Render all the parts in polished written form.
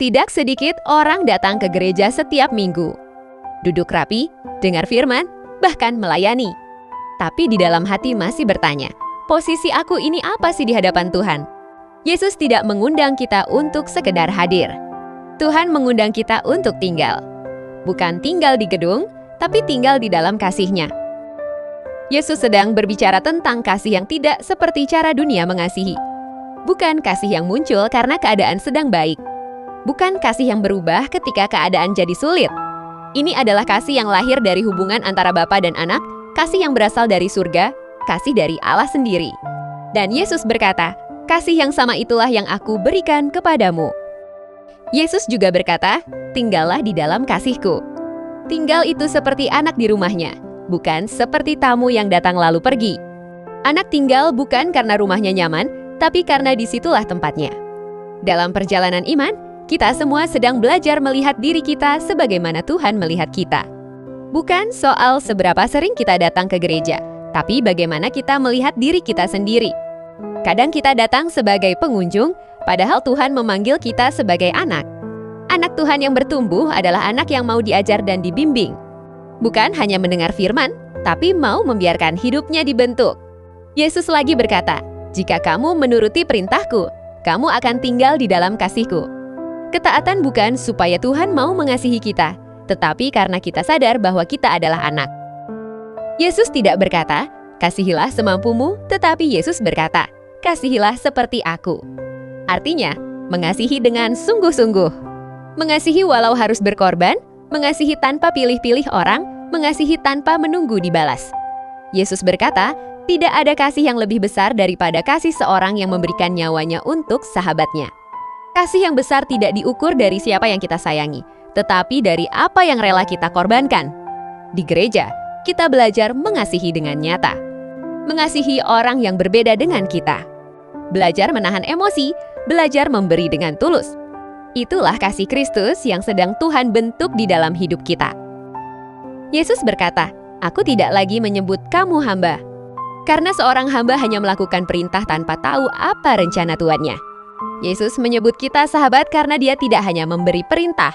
Tidak sedikit orang datang ke gereja setiap minggu. Duduk rapi, dengar firman, bahkan melayani. Tapi di dalam hati masih bertanya, posisi aku ini apa sih di hadapan Tuhan? Yesus tidak mengundang kita untuk sekedar hadir. Tuhan mengundang kita untuk tinggal. Bukan tinggal di gedung, tapi tinggal di dalam kasih-Nya. Yesus sedang berbicara tentang kasih yang tidak seperti cara dunia mengasihi. Bukan kasih yang muncul karena keadaan sedang baik. Bukan kasih yang berubah ketika keadaan jadi sulit. Ini adalah kasih yang lahir dari hubungan antara bapa dan anak, kasih yang berasal dari surga, kasih dari Allah sendiri. Dan Yesus berkata, kasih yang sama itulah yang aku berikan kepadamu. Yesus juga berkata, tinggallah di dalam kasih-Ku. Tinggal itu seperti anak di rumahnya, bukan seperti tamu yang datang lalu pergi. Anak tinggal bukan karena rumahnya nyaman, tapi karena disitulah tempatnya. Dalam perjalanan iman, kita semua sedang belajar melihat diri kita sebagaimana Tuhan melihat kita. Bukan soal seberapa sering kita datang ke gereja, tapi bagaimana kita melihat diri kita sendiri. Kadang kita datang sebagai pengunjung, padahal Tuhan memanggil kita sebagai anak. Anak Tuhan yang bertumbuh adalah anak yang mau diajar dan dibimbing. Bukan hanya mendengar firman, tapi mau membiarkan hidupnya dibentuk. Yesus lagi berkata, jika kamu menuruti perintah-Ku, kamu akan tinggal di dalam kasih-Ku. Ketaatan bukan supaya Tuhan mau mengasihi kita, tetapi karena kita sadar bahwa kita adalah anak. Yesus tidak berkata, kasihilah semampumu, tetapi Yesus berkata, kasihilah seperti Aku. Artinya, mengasihi dengan sungguh-sungguh. Mengasihi walau harus berkorban, mengasihi tanpa pilih-pilih orang, mengasihi tanpa menunggu dibalas. Yesus berkata, tidak ada kasih yang lebih besar daripada kasih seorang yang memberikan nyawanya untuk sahabatnya. Kasih yang besar tidak diukur dari siapa yang kita sayangi, tetapi dari apa yang rela kita korbankan. Di gereja, kita belajar mengasihi dengan nyata. Mengasihi orang yang berbeda dengan kita. Belajar menahan emosi, belajar memberi dengan tulus. Itulah kasih Kristus yang sedang Tuhan bentuk di dalam hidup kita. Yesus berkata, aku tidak lagi menyebut kamu hamba. Karena seorang hamba hanya melakukan perintah tanpa tahu apa rencana tuannya. Yesus menyebut kita sahabat karena Dia tidak hanya memberi perintah,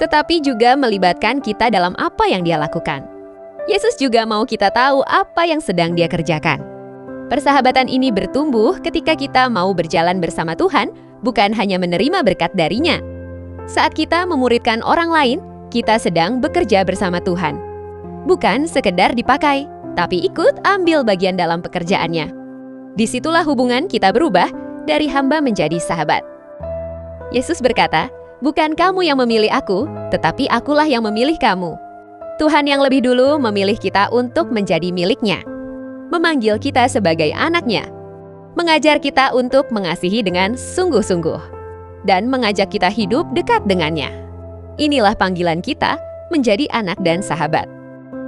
tetapi juga melibatkan kita dalam apa yang Dia lakukan. Yesus juga mau kita tahu apa yang sedang Dia kerjakan. Persahabatan ini bertumbuh ketika kita mau berjalan bersama Tuhan, bukan hanya menerima berkat darinya. Saat kita memuridkan orang lain, kita sedang bekerja bersama Tuhan. Bukan sekedar dipakai, tapi ikut ambil bagian dalam pekerjaannya. Disitulah hubungan kita berubah dari hamba menjadi sahabat. Yesus berkata, bukan kamu yang memilih Aku, tetapi Akulah yang memilih kamu. Tuhan yang lebih dulu memilih kita untuk menjadi milik-Nya, memanggil kita sebagai anak-Nya, mengajar kita untuk mengasihi dengan sungguh-sungguh, dan mengajak kita hidup dekat dengannya. Inilah panggilan kita menjadi anak dan sahabat.